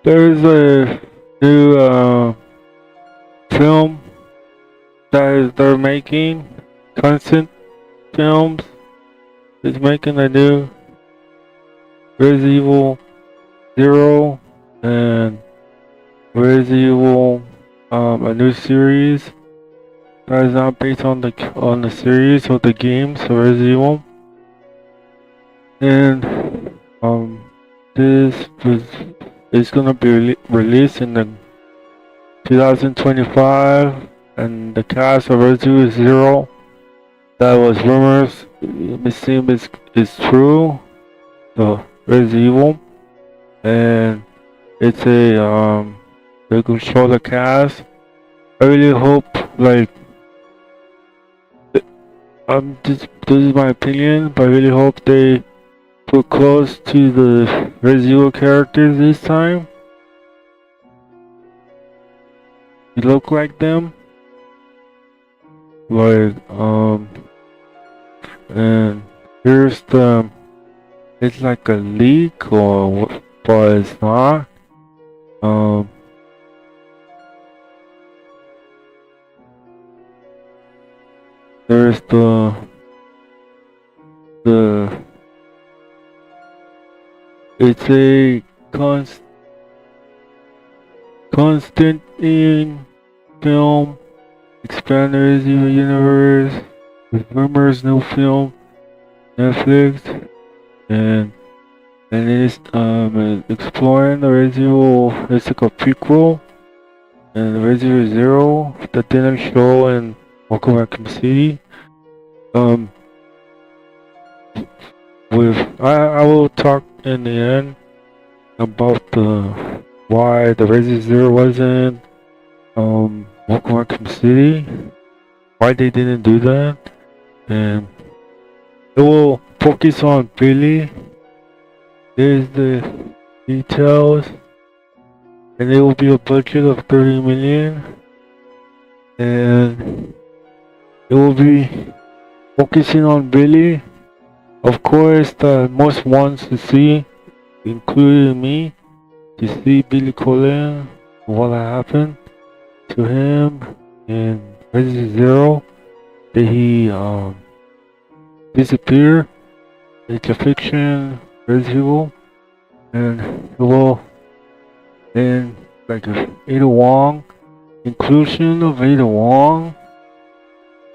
There's a new film they're making. Constant Films is making a new Resident Evil Zero and Resident Evil, a new series that is not based on the series or the games of Resident Evil. And this was is gonna be released in the 2025, and the cast of Resident Evil Zero that was rumors it seems is true. The Resident Evil, and it's a they could show the cast. I really hope like this is my opinion, but I really hope they put close to the Resident Evil characters this time. You look like them, like and here's the it's like a leak but it's not. Um, there's the it's a Constantine film expanders universe with rumors new film Netflix and it is exploring the Resident Evil. It's like a prequel and Resident Evil Zero that didn't show in Welcome Raccoon City. Um, with I will talk in the end about the why the Resident Zero wasn't Welcome Raccoon City, why they didn't do that, and it will focus on Billy. There's the details, and it will be a budget of 30 million, and it will be focusing on Billy. Of course, the most wants to see, including me, to see Billy Colin, what happened to him in Resident Zero. Did he disappear? It's a fiction, Resident Evil, and it will and like Ada Wong inclusion of Ada Wong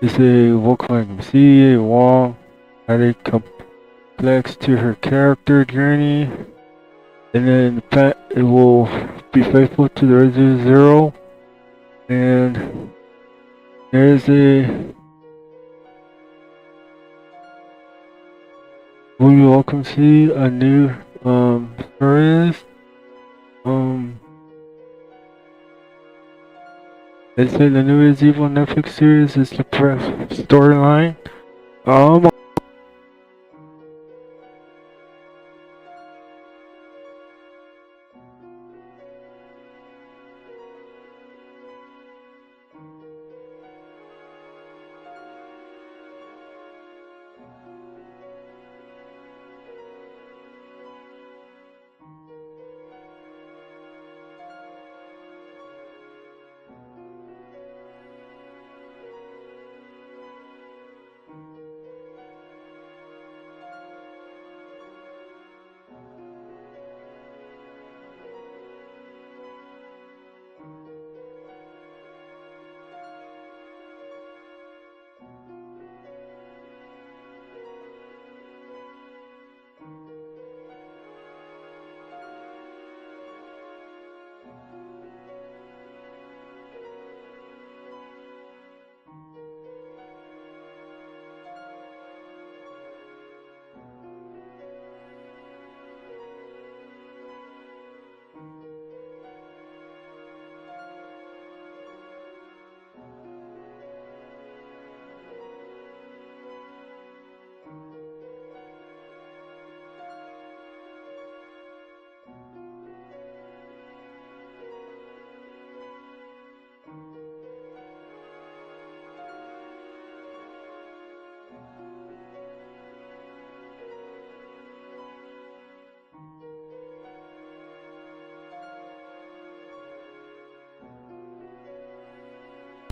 is a vocal MC. Ada Wong had a complex to her character journey, and then it will be faithful to the Resident Zero. And there's a will you welcome see a new series. Um, they say the new Resident Evil Netflix series is the press storyline. Um,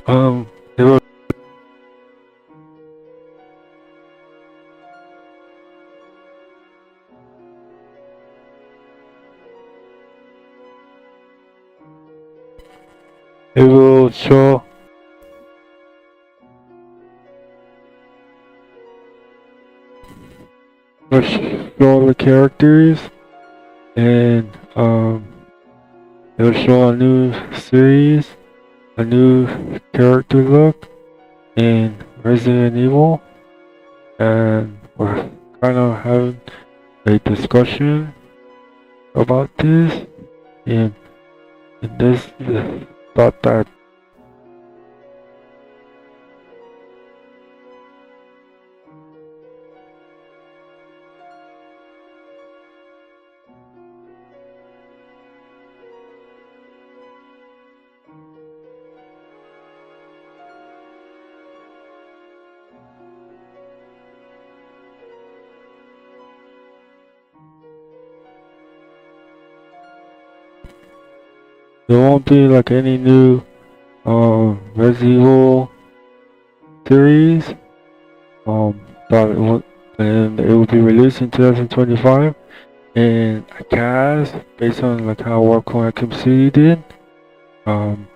They will show the characters, and it will show a new series, a new character look in Resident Evil, and we're kind of having a discussion about this, and this thought that there won't be like any new Resident Evil series, but and it will be released in 2025, and a cast based on like how Welcome Raccoon City did, and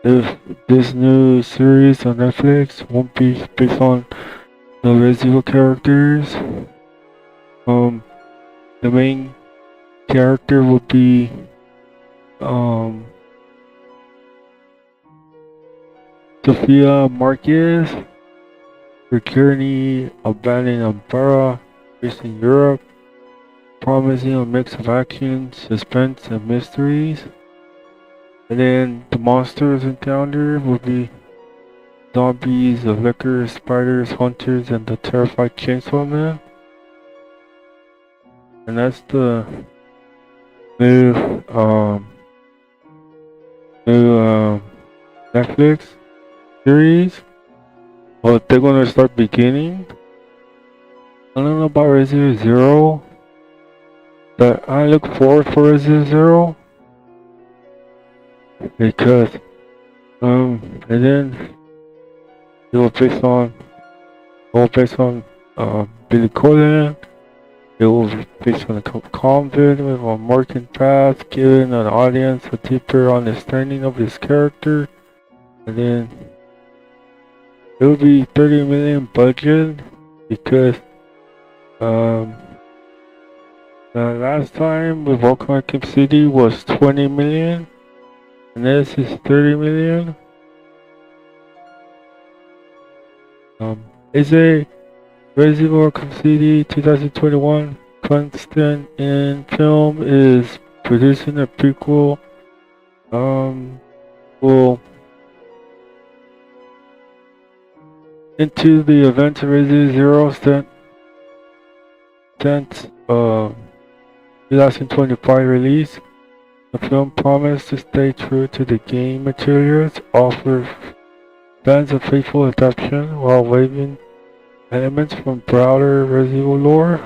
if this new series on Netflix won't be based on the Resident Evil characters, the main character will be Sofia Marquez, Ricciardi abandoned Umbrella, based in Europe, promising a mix of action, suspense, and mysteries. And then the monsters encountered will be zombies, the lickers, spiders, hunters, and the terrified Chainsaw Man. And that's the new Netflix series. Well, they're gonna start beginning. I don't know about Resident Zero, but I look forward for Resident Zero because and then it will based on Billy Corgan. It will be based on a convent with a marking path, giving an audience a deeper understanding of his character, and then it will be 30 million budget because the last time with Welcome Raccoon City was 20 million, and this is 30 million. It's a Resident Evil Raccoon City 2021 Constant in Film is producing a prequel. Will into the events of Resident Zero since 2025 release. The film promised to stay true to the game materials, offer fans a faithful adaptation while waiving elements from broader Resident Evil lore.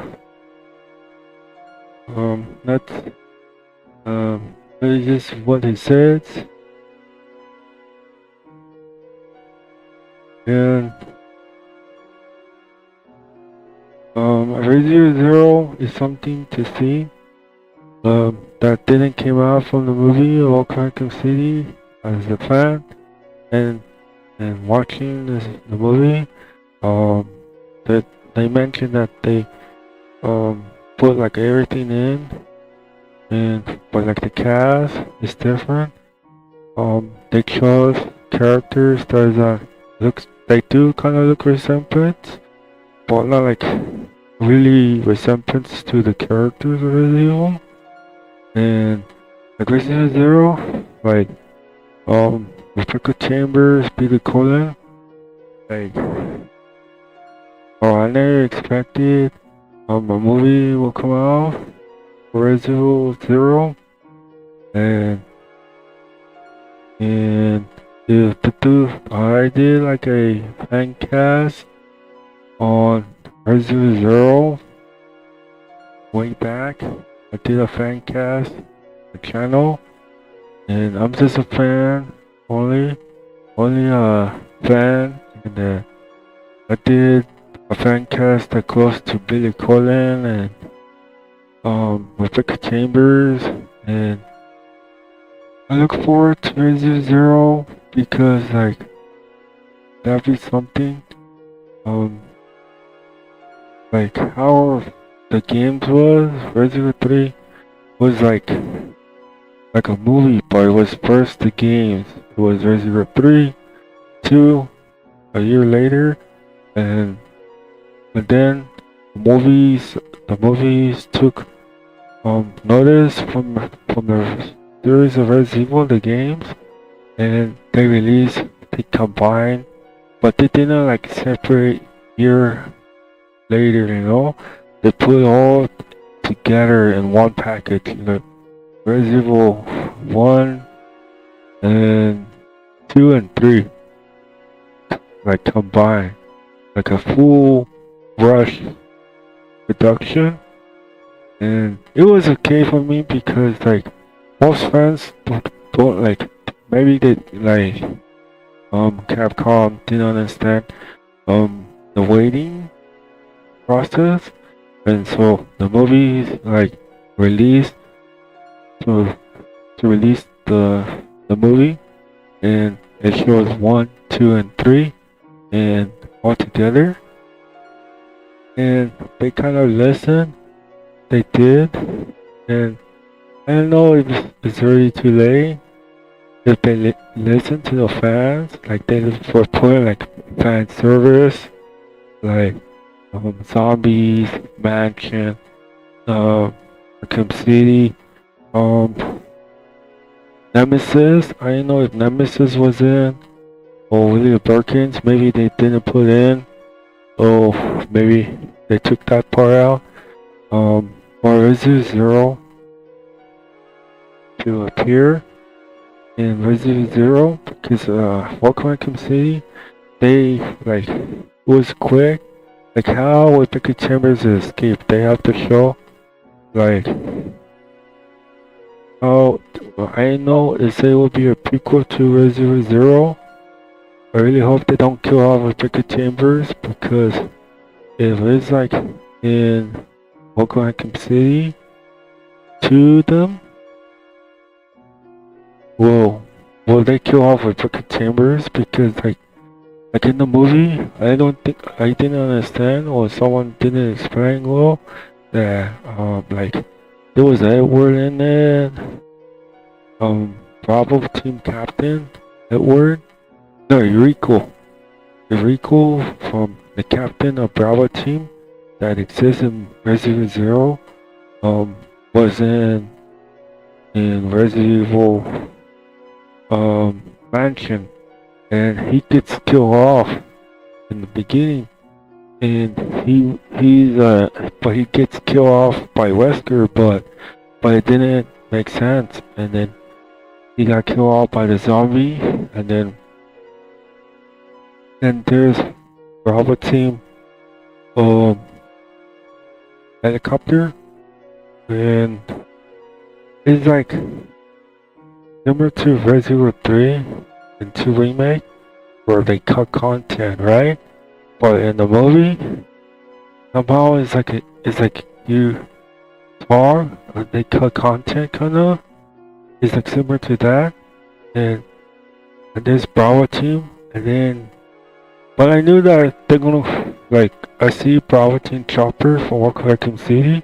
That is just what he said. And Resident Zero is something to see. That didn't come out from the movie Welcome Raccoon City as a fan, and watching the movie. That they mentioned that they put like everything in, but like the cast is different. They chose characters that they do kind of look resemblance, but not like really resemblance to the characters of Resident Evil. And like Resident Zero, like Rebecca Chambers, Billy Corgan, like I never expected a movie will come out for Resident Zero, and I did like a fan cast on Resident Zero way back. I did a fan cast, a channel, and I'm just a fan only. only a fan, and I did a fan cast that close to Billy Corgan and Rebecca Chambers, and I look forward to Resident Zero because like that'd be something. Like how the games was Resident 3 was like a movie, but it was first the games. It was Resident 3, 2, a year later, and then the movies took notice from the series of Resident Evil, the games, and they combined, but they didn't like separate year later, you know. They put it all together in one package, Resident Evil 1 and 2 and 3, like combined, like a full rush production. And it was okay for me because like most fans don't like, maybe they like Capcom didn't understand the waiting process, and so the movies like released to release the movie, and it shows 1, 2, and 3 and all together, and they kind of listened. They did, and I don't know if it's already too late. If they listen to the fans, like they were putting like fan service, like zombies, mansion, Arkham City, Nemesis. I don't know if Nemesis was in, or Willie Perkins. Maybe they didn't put in, or maybe they took that part out. Or Resident Zero to appear in Resident Zero because Welcome Arkham City, they like it was quick. Like how Rebecca Chambers escaped, they have to show like oh, I know they say it will be a prequel to Resident Zero. I really hope they don't kill off Rebecca Chambers, because if it's like in Welcome Arkham City to them, will they kill off Rebecca Chambers? Because like in the movie, I didn't understand, or someone didn't explain well, that like there was Edward in it, Bravo team captain Edward, no, Eureka from the captain of Bravo team that exists in Resident Zero, was in Resident Evil mansion, and he gets killed off in the beginning, and but he gets killed off by Wesker, but it didn't make sense, and then he got killed off by the zombie, and then there's Bravo team helicopter, and it's like similar to Resident Evil 3 and 2 remake, where they cut content, right? But in the movie, somehow it's like you talk, or they cut content kinda. It's like similar to that, and there's Bravo team, and then, but I knew that they're gonna like, I see Bravo team Chopper from Welcome Arkham City,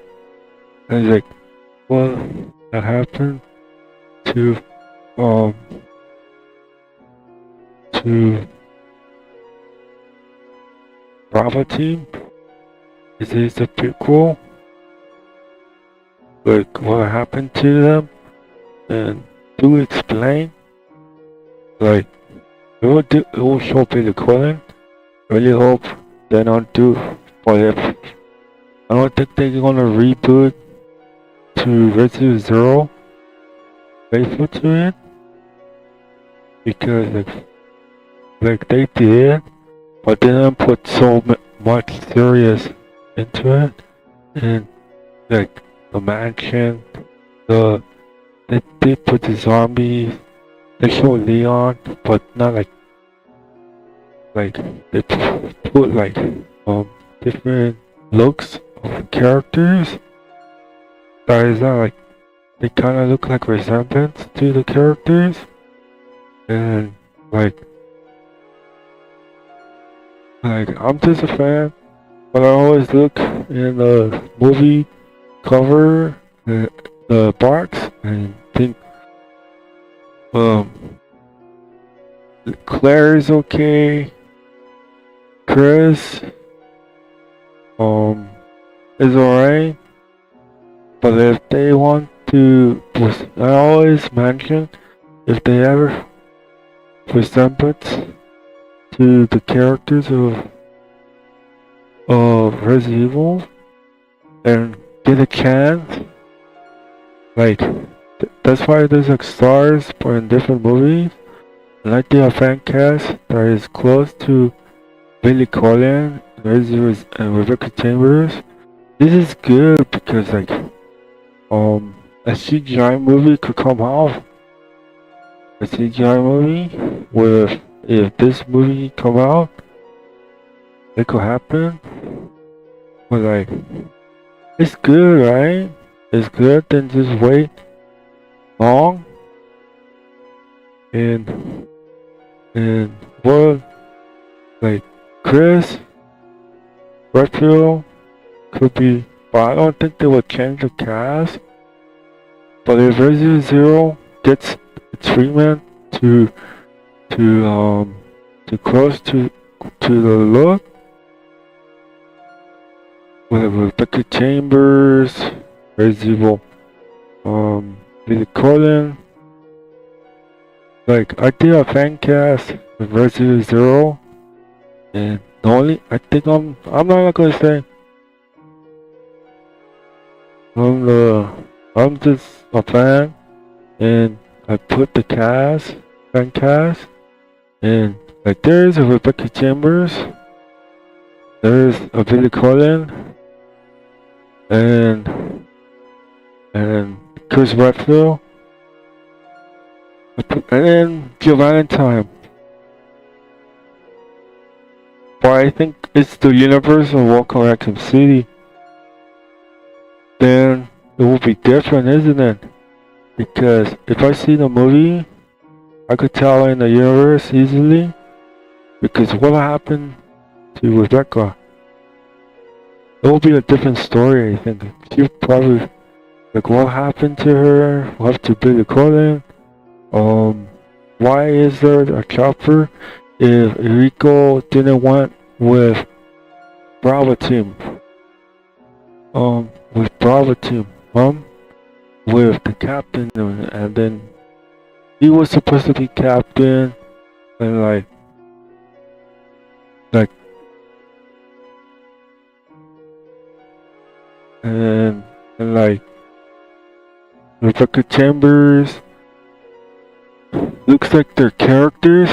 and it's like, well, that happened to Bravo team. Is this a prequel? Like what happened to them? And to explain, like it will show Billy Corgan. Really hope they don't do, but if I don't think they're gonna reboot to Resident Zero faithful to it, because like they did, but they didn't put so much serious into it, and like the mansion, they put the zombies, they show Leon, but not like like they put like different looks of characters that is not like they kind of look like resemblance to the characters, and like I'm just a fan, but I always look in the movie cover, the box, and think Claire is okay, Chris is alright, but if they want to, I always mention, if they ever resemblance to the characters of Resident Evil and get a chance, like that's why there's like stars for in different movies. And I did a fan cast that is close to Billy Collin and Rebecca Chambers. This is good because like a CGI movie could come out. A CGI movie where if this movie come out, it could happen. But like, it's good, right? It's good than just wait long. And well, like Chris Redfield could be, but I don't think they would change the cast. But if Resident Zero gets treatment to close to the look with Rebecca Chambers, Resident Evil, Billy Collin. Like I did a fan cast with Resident Zero, and the only I think I'm not gonna say I'm just a fan, and I put the fan cast, and like there's a Rebecca Chambers, there's a Billy Collin, and Chris Redfield, and then Jill Valentine. But I think it's the universe of Welcome Raccoon City. Then it will be different, isn't it? Because if I see the movie, I could tell in the universe easily. Because what happened to Rebecca? It will be a different story, I think. She probably, like, what happened to her? What happened to Billy Collin? Why is there a chopper if Rico didn't want with Bravo team? With Bravo team, with the captain, and then he was supposed to be captain, and like and like Rebecca Chambers looks like their characters.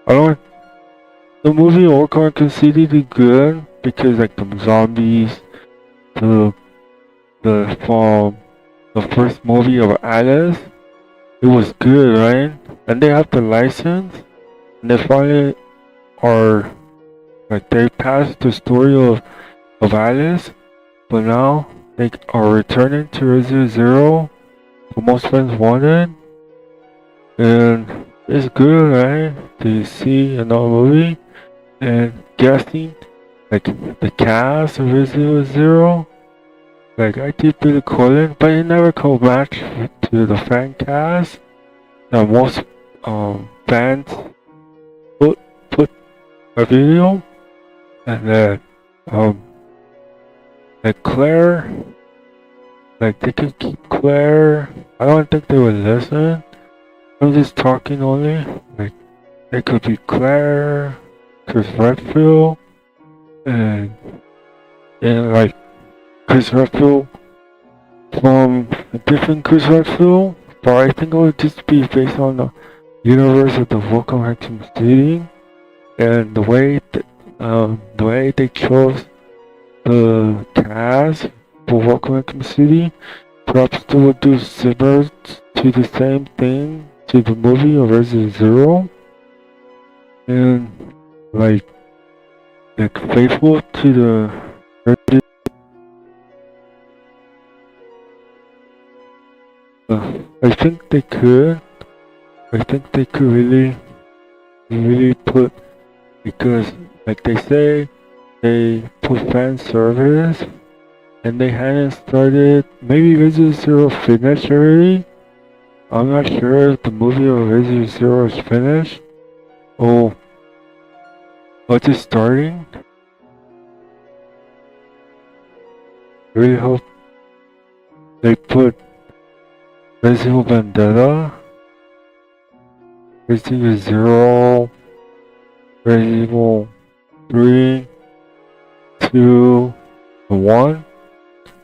The movie Welcome City did good because like the zombies, the first movie of Alice, it was good, right? And they have the license, and they finally are like they passed the story of Alice, but now they are returning to Resident Zero, what most fans wanted, and it's good, right? To see another movie and guessing like the cast of Resident Zero. Like I did Billy Collin, but it never could match to the fan cast that most fans put a video, and then like Claire, like they could keep Claire. I don't think they would listen. I'm just talking only. Like they could be Claire, Chris Redfield, and like Chris Redfield from a different Chris Redfield, but I think it would just be based on the universe of the Welcome Raccoon City, and the way they chose the cast for Welcome Raccoon City. Perhaps they would do similar to the same thing to the movie of Resident Zero. and like faithful to the I think they could. I think they could really put, because like they say they put fan service and they hadn't started. Maybe Resident Zero finished already. I'm not sure if the movie of Resident Zero is finished. Oh, it's just starting. I really hope they put Resident Evil Vendetta, Resident Evil Zero, Resident Evil 3, 2, and 1.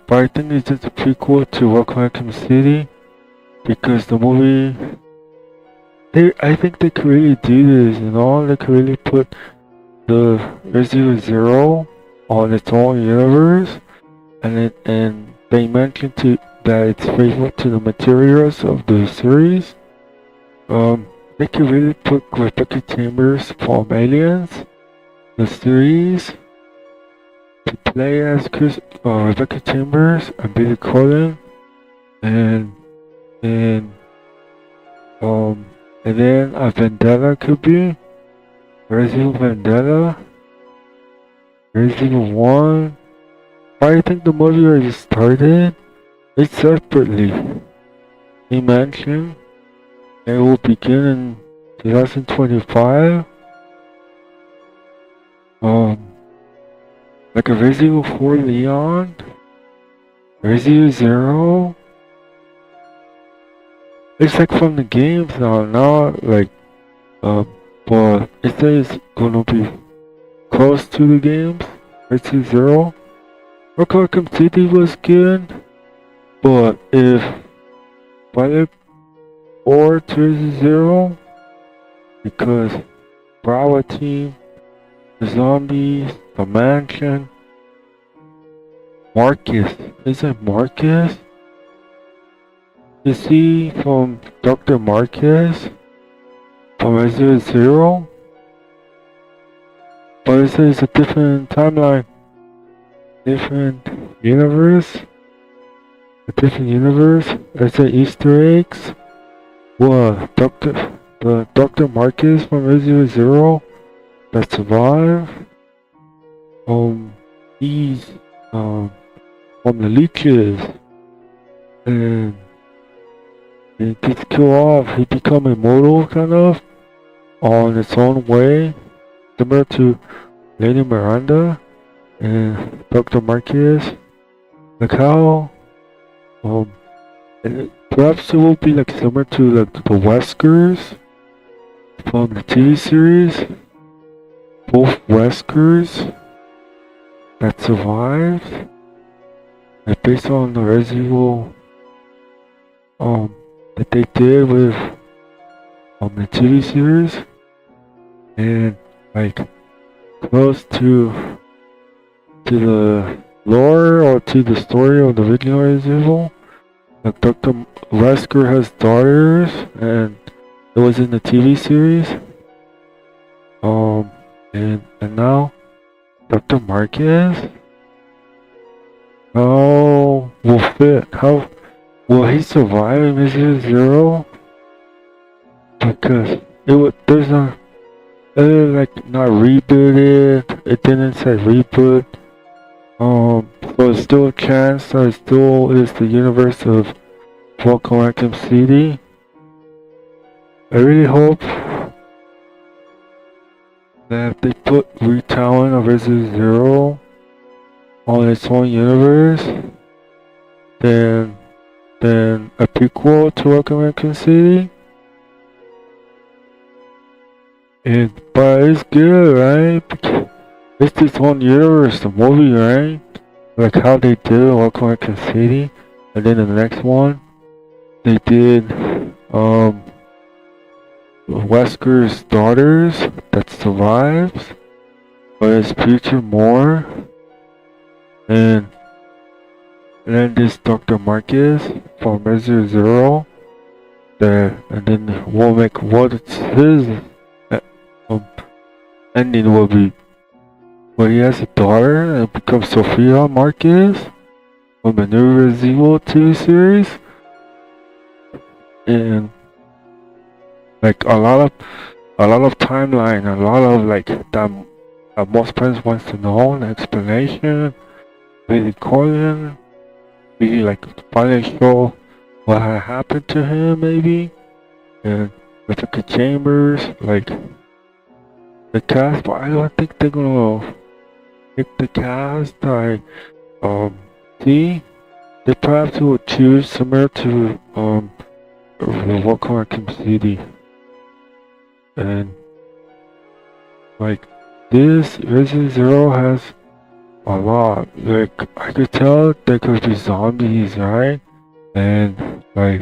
But I think it's just a prequel to Welcome Raccoon City, because the movie, I think they could really do this, you know? They could really put the Resident Evil Zero on its own universe, and they mentioned that it's faithful to the materials of the series. They could really put Rebecca Chambers from Aliens, the series, to play as Rebecca Chambers and Billy Cullen, and then a Vendetta could be Resident Evil Vendetta, Resident Evil 1. I think the movie already started. It's separately. They mentioned it will begin in 2025. Like a Resident Evil 4 Leon, Resident Evil Zero. It's like from the games now, like, but it says it's gonna be close to the games. Resident Evil Zero. Arkham City was good, but if Twilight or to Resident Evil Zero, because Bravo Team, the zombies, the mansion, Marcus. Is it Marcus? Is he from Dr. Marcus? From Resident Evil Zero? But it says a different timeline. Different universe? A different universe? It's an Easter eggs? What? Dr. Marcus from Resident Evil Zero that survived? He's from the leeches, and he gets killed off. He become immortal, kind of, on its own way, similar to Lady Miranda and Dr. Marquez. Like how, and perhaps it will be like similar to like the Weskers from the TV series. Both Weskers that survived, like based on the Resident Evil that they did with the TV series, and like close to the lore or to the story of the original Resident Evil. Like Dr. Wesker has daughters, and it was in the TV series. And now Dr. Marquez? How will fit? How will he survive in Resident Evil Zero? Because there's not, like not rebooted. It didn't say reboot. So it's still a chance that it still is the universe of Welcome Raccoon City. I really hope that if they put retelling of Resident Zero on its own universe, then a prequel to Welcome Raccoon City. But it's good, right? It's its own universe, the movie, right? Like how they did Welcome Raccoon City, and then in the next one, they did Wesker's daughters that survives, but his future more, and then this Dr. Marcus from Resident Zero, and then we'll make what it's his ending will be where he has a daughter and becomes Sophia Marquez from the new Resident Evil TV series, and like a lot of timeline, a lot of like that most parents wants to know, an explanation, really calling, really like finally show what had happened to him maybe, and Rebecca Chambers, like the cast, but I don't think they're gonna pick the cast I see. They perhaps will choose similar to the Welcome Raccoon City, and like this Resident Zero has a lot. Like I could tell there could be zombies, right? And like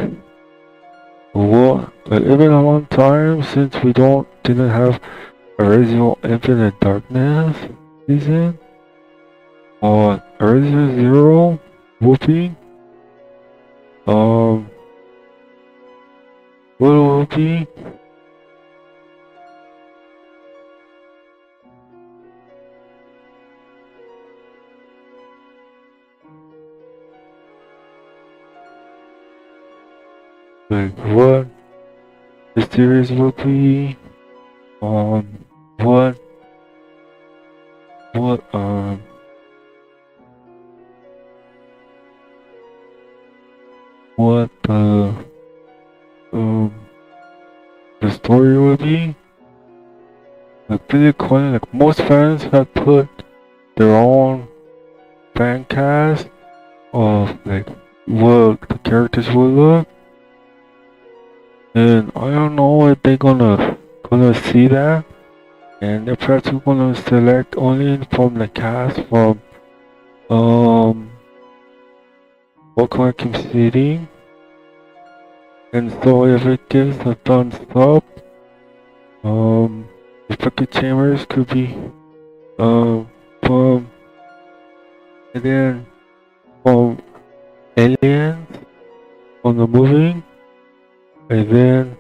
what? Like it's been a long time since we didn't have a Resident Evil Infinite Darkness season. Resident Zero, Whoopi, um, little Whoopi. Like what the series will be, um, what, what, what um, the story will be. Like Billy Quinn, like most fans have put their own fan cast of like what the characters will look, and I don't know if they're gonna see that, and they're perhaps gonna select only from the cast from um Welcome City, and so if it gives a thumbs up, Rebecca Chambers could be from, and then from Aliens on the movie, and then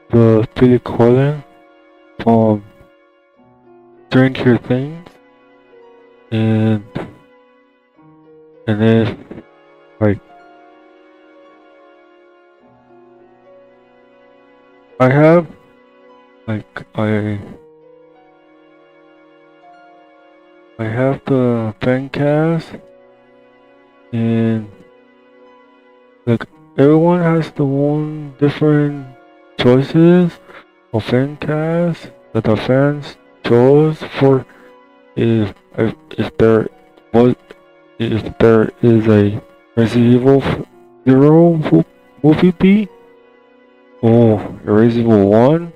the Billy Corgan from Stranger Things, and and then like I have like I have the fan cast, and like everyone has their own different choices of fan cast that the fans chose for if there was if there is a Resident Evil Zero movie B or Resident Evil 1,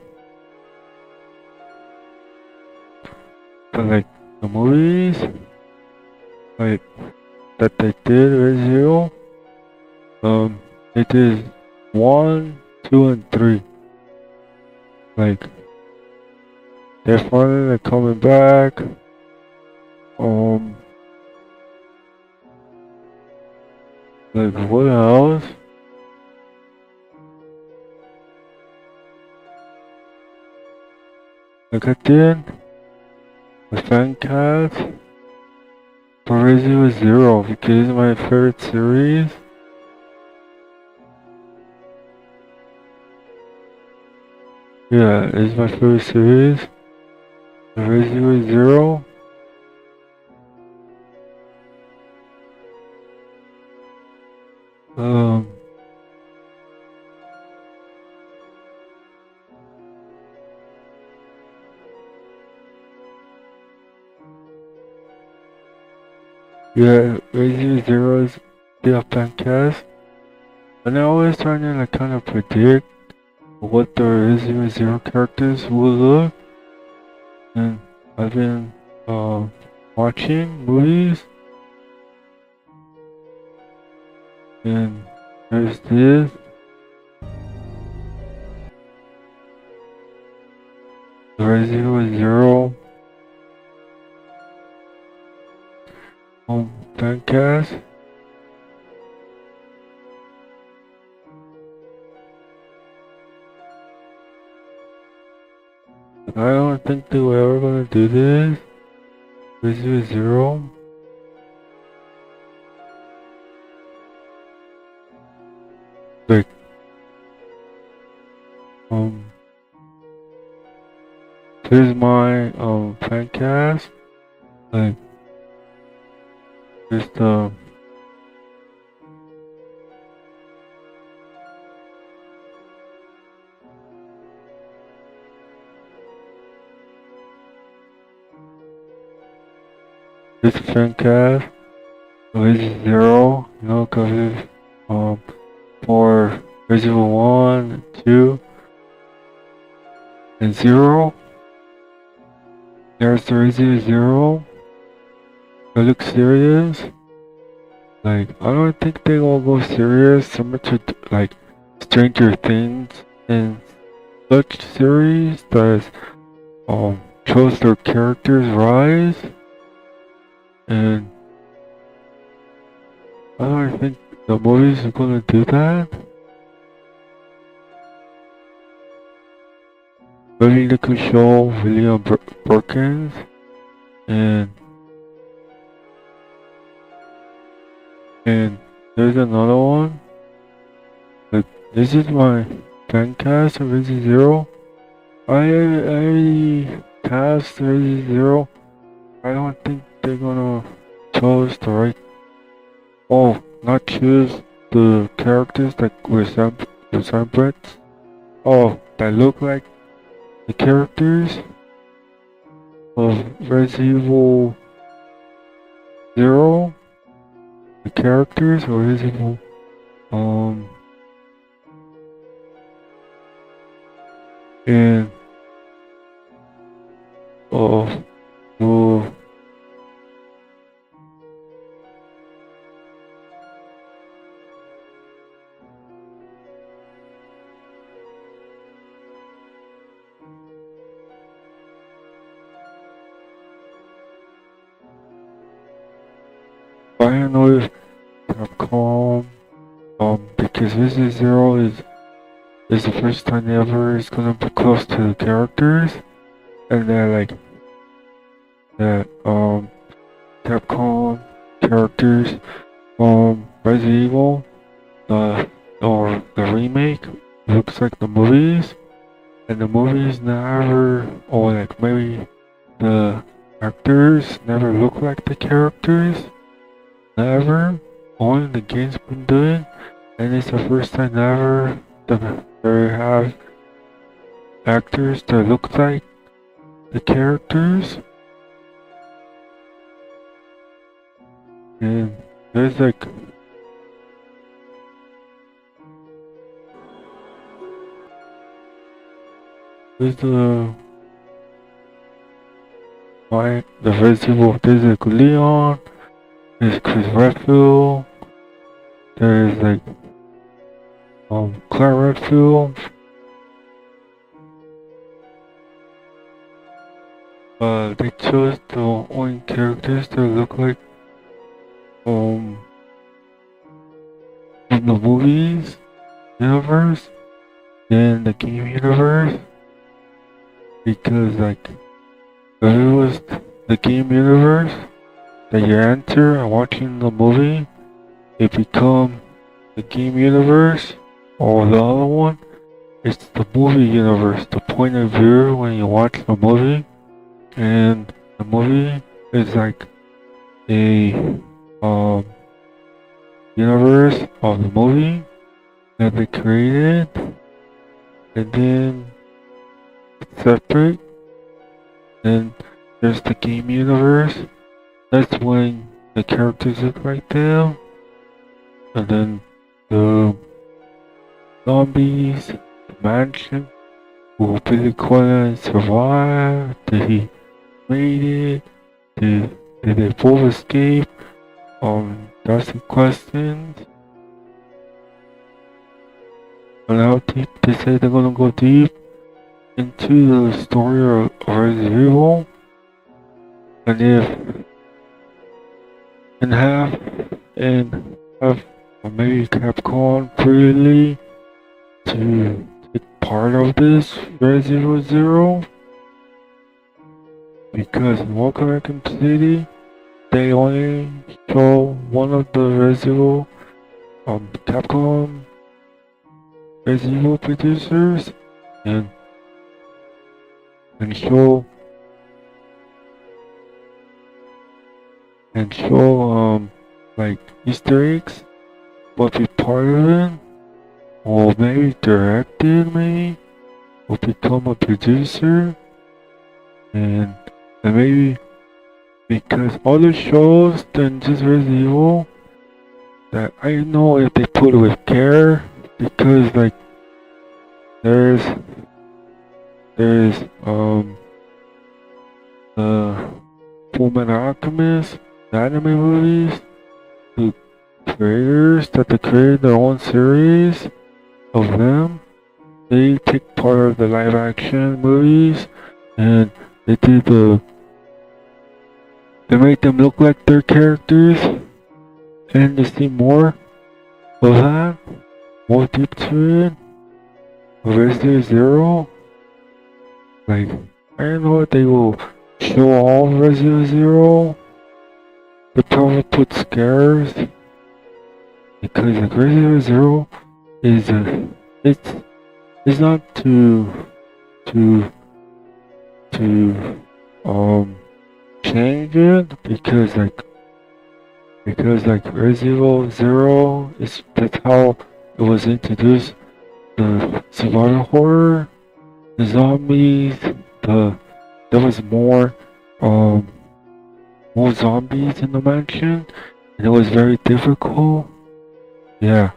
but like the movies like that they did Resident Evil, it is 1, 2, and 3. Like they're finally like coming back. Um, like what else? Like I did the fan cast for Resident Evil Zero because it's my favorite series. Yeah, it's my favorite series. Resident Evil Zero. Um, yeah, Resident Evil Zero is the fan cast, and I always trying to like kind of predict what the Resident Evil Zero characters will look, and I've been watching movies, and there's this. Resident Evil Zero fan cast. I don't think they were ever gonna do this. Resident Zero. Like, here's my, fan cast. Like, just, this fan cast. Resident Zero, you know, cause for Resident 1, 2, and 0. There's the Resident Zero. It looks serious. Like, I don't think they will go serious, similar to like Stranger Things and such series that shows their characters rise. And I don't think the movies are gonna do that. Maybe they could show William Perkins and there's another one. Like, this is my fan cast of Resident Zero. I cast Resident Zero. I don't think they're gonna choose the right. Oh, not choose the characters that resemble. Oh, that look like the characters of Resident Evil Zero. The characters or Resident Evil, and I don't know if Capcom, because Resident Zero is the first time ever it's gonna be close to the characters, and then like that Capcom characters Resident Evil, or the remake looks like the movies, and the movies never, or like maybe the actors never look like the characters. Never. Only the game's been doing, and it's the first time ever that they have actors that look like the characters. And there's like there's the Resident Evil. There's like Leon. There's Chris Redfield. There's like Claire Redfield. They chose the only characters that look like in the movies universe than the game universe, because like if it was the game universe that you enter and watching the movie, it become the game universe, or the other one, it's the movie universe, the point of view when you watch the movie, and the movie is like a universe of the movie that they created, and then separate. Then there's the game universe. That's when the characters look like them, and then the zombies, the mansion, will Billy Quillen survive? Did he made it? Did they both escape? That's the questions. And how deep they say they're gonna go deep into the story of Resident Evil, and have or maybe Capcom freely to take part of this Resident Evil Zero. because in Walker Raccoon City, they only show one of the Resident Evil, Capcom Resident Evil producers, and and show like Easter eggs, but be part of it, or maybe direct it, maybe, or become a producer, and maybe because other shows than just Resident Evil, that I know if they put it with care, because like there's the Fullmetal Alchemist, the anime movies, the creators that they created their own series of them. They take part of the live action movies and they make them look like their characters, and to see more of that, more deep to it. Resident Zero, like I don't know if they will show all Resident Zero. They probably put scares because like Resident Zero is it's not to change it because like Resident Evil Zero is that's how it was introduced. The survival horror, the zombies, there was more zombies in the mansion, and it was very difficult. Yeah,